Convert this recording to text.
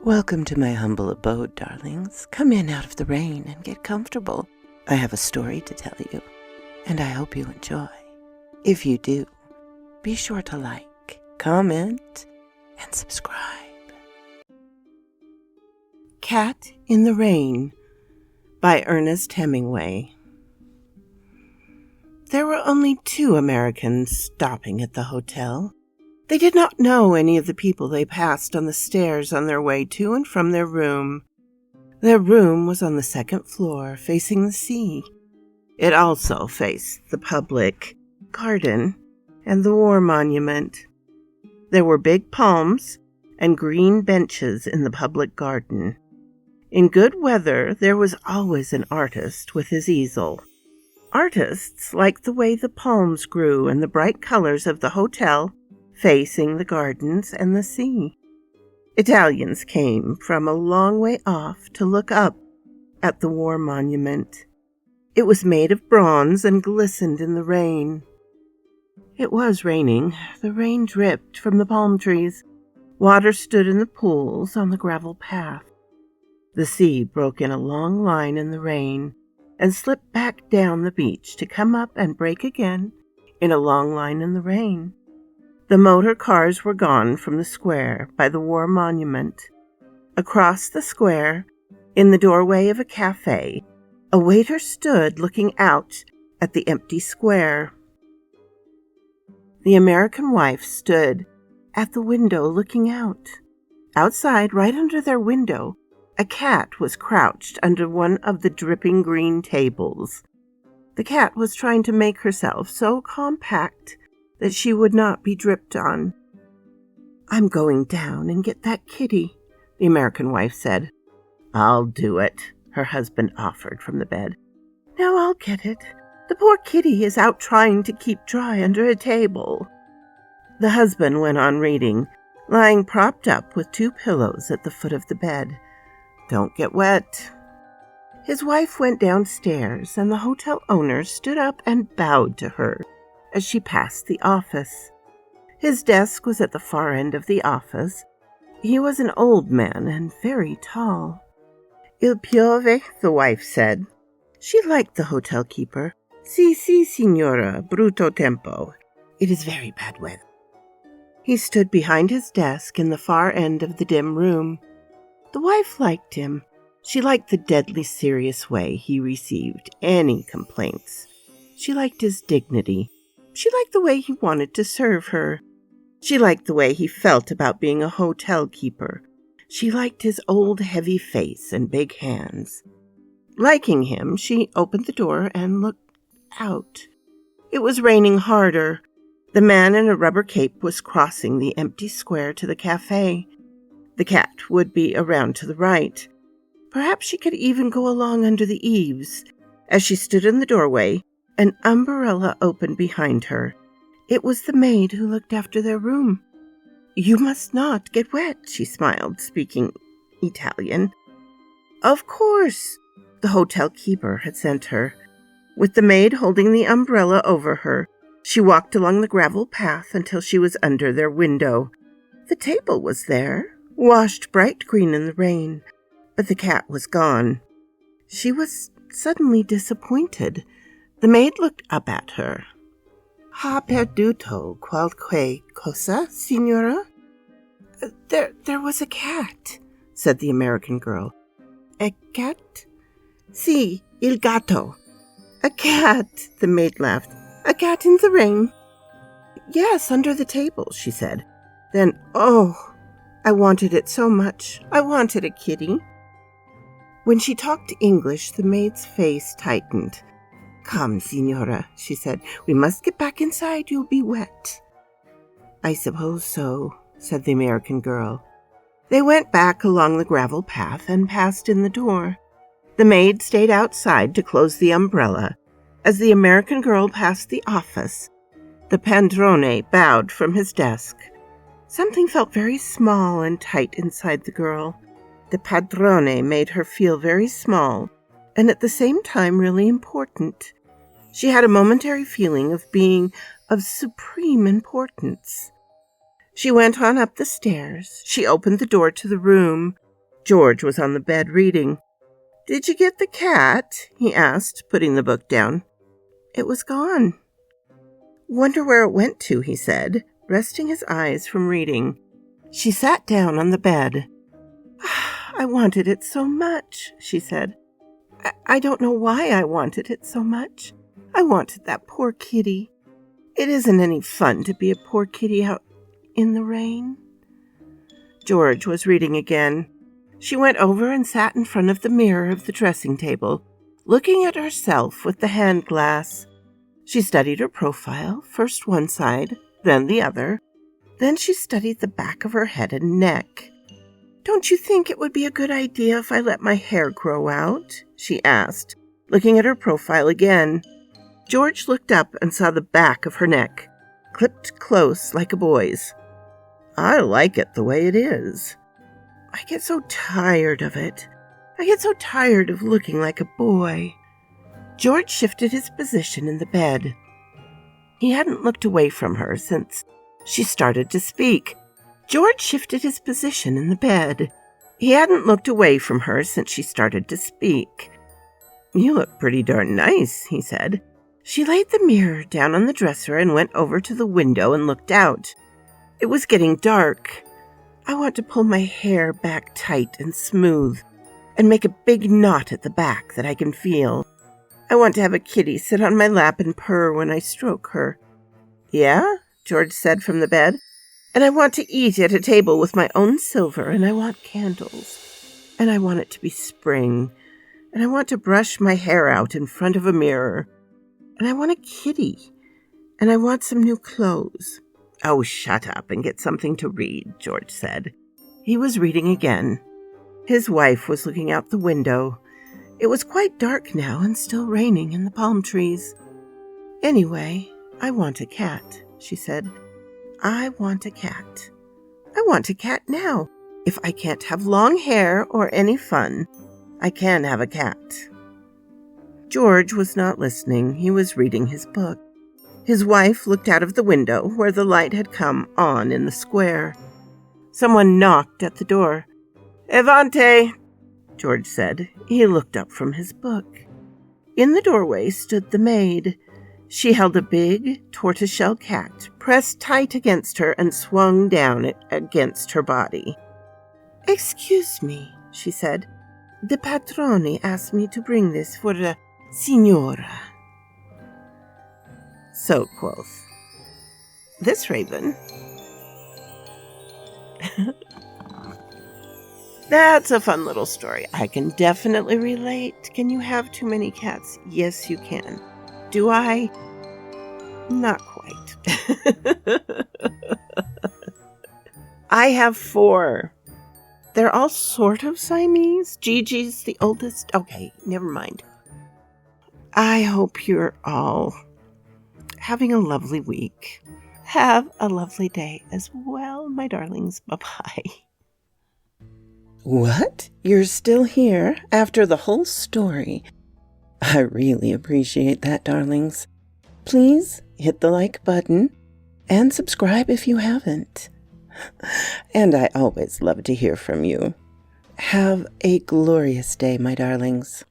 Welcome to my humble abode, darlings. Come in out of the rain and get comfortable. I have a story to tell you, and I hope you enjoy. If you do, be sure to like, comment, and subscribe. Cat in the Rain by Ernest Hemingway. There were only 2 Americans stopping at the hotel. They did not know any of the people they passed on the stairs on their way to and from their room. Their room was on the 2nd floor, facing the sea. It also faced the public garden and the war monument. There were big palms and green benches in the public garden. In good weather, there was always an artist with his easel. Artists liked the way the palms grew and the bright colors of the hotel facing the gardens and the sea. Italians came from a long way off to look up at the war monument. It was made of bronze and glistened in the rain. It was raining. The rain dripped from the palm trees. Water stood in the pools on the gravel path. The sea broke in a long line in the rain and slipped back down the beach to come up and break again in a long line in the rain. The motor cars were gone from the square by the war monument. Across the square, in the doorway of a cafe, a waiter stood looking out at the empty square. The American wife stood at the window looking out. Outside, right under their window, a cat was crouched under one of the dripping green tables. The cat was trying to make herself so compact that she would not be dripped on. "I'm going down and get that kitty," the American wife said. "I'll do it," her husband offered from the bed. "No, I'll get it. The poor kitty is out trying to keep dry under a table." The husband went on reading, lying propped up with 2 pillows at the foot of the bed. "Don't get wet." His wife went downstairs, and the hotel owner stood up and bowed to her as she passed the office. His desk was at the far end of the office. He was an old man and very tall. "Il piove," the wife said. She liked the hotel keeper. "Si, signora, brutto tempo. It is very bad weather." He stood behind his desk in the far end of the dim room. The wife liked him. She liked the deadly serious way he received any complaints. She liked his dignity. She liked the way he wanted to serve her. She liked the way he felt about being a hotel keeper. She liked his old heavy face and big hands. Liking him, she opened the door and looked out. It was raining harder. The man in a rubber cape was crossing the empty square to the cafe. The cat would be around to the right. Perhaps she could even go along under the eaves. As she stood in the doorway, an umbrella opened behind her. It was the maid who looked after their room. "You must not get wet," she smiled, speaking Italian. Of course, the hotel keeper had sent her. With the maid holding the umbrella over her, she walked along the gravel path until she was under their window. The table was there, washed bright green in the rain, but the cat was gone. She was suddenly disappointed. The maid looked up at her. "Ha perduto qualche cosa, signora?" There was a cat," said the American girl. "A cat?" "Si, il gatto." "A cat," the maid laughed. "A cat in the rain?" "Yes, under the table," she said. Then, "Oh, I wanted it so much. I wanted a kitty." When she talked English, the maid's face tightened. "Come, signora," she said. "We must get back inside. You'll be wet." "I suppose so," said the American girl. They went back along the gravel path and passed in the door. The maid stayed outside to close the umbrella. As the American girl passed the office, the padrone bowed from his desk. Something felt very small and tight inside the girl. The padrone made her feel very small and at the same time really important. She had a momentary feeling of being of supreme importance. She went on up the stairs. She opened the door to the room George was on the bed reading. "Did you get the cat?" he asked, putting the book down. "It was gone." "Wonder where it went to," he said, resting his eyes from reading. She sat down on the bed. "I wanted it so much," she said. I don't know why I wanted it so much. I wanted that poor kitty. It isn't any fun to be a poor kitty out in the rain." George was reading again. She went over and sat in front of the mirror of the dressing table, looking at herself with the hand glass. She studied her profile, first one side, then the other. Then she studied the back of her head and neck. "Don't you think it would be a good idea if I let my hair grow out?" she asked, looking at her profile again. George looked up and saw the back of her neck, clipped close like a boy's. "I like it the way it is." "I get so tired of it. I get so tired of looking like a boy." George shifted his position in the bed. He hadn't looked away from her since she started to speak. George shifted his position in the bed. He hadn't looked away from her since she started to speak. "You look pretty darn nice," he said. She laid the mirror down on the dresser and went over to the window and looked out. It was getting dark. "I want to pull my hair back tight and smooth and make a big knot at the back that I can feel. I want to have a kitty sit on my lap and purr when I stroke her." "Yeah?" George said from the bed. "And I want to eat at a table with my own silver, and I want candles. And I want it to be spring. And I want to brush my hair out in front of a mirror. And I want a kitty. And I want some new clothes." "Oh, shut up and get something to read," George said. He was reading again. His wife was looking out the window. It was quite dark now and still raining in the palm trees. "Anyway, I want a cat," she said. "I want a cat. I want a cat now. If I can't have long hair or any fun, I can have a cat." George was not listening. He was reading his book. His wife looked out of the window where the light had come on in the square. Someone knocked at the door. "Evante," George said. He looked up from his book. In the doorway stood the maid. She held a big tortoiseshell cat pressed tight against her and swung down against her body. "Excuse me," she said. "The patrone asked me to bring this for the signora." So quoth this raven. That's a fun little story. I can definitely relate. Can you have too many cats? Yes, you can. Do I? Not quite. I have 4. They're all sort of Siamese. Gigi's the oldest. Okay, never mind. I hope you're all having a lovely week. Have a lovely day as well, my darlings. Bye-bye. What? You're still here after the whole story? I really appreciate that, darlings. Please hit the like button and subscribe if you haven't. And I always love to hear from you. Have a glorious day, my darlings.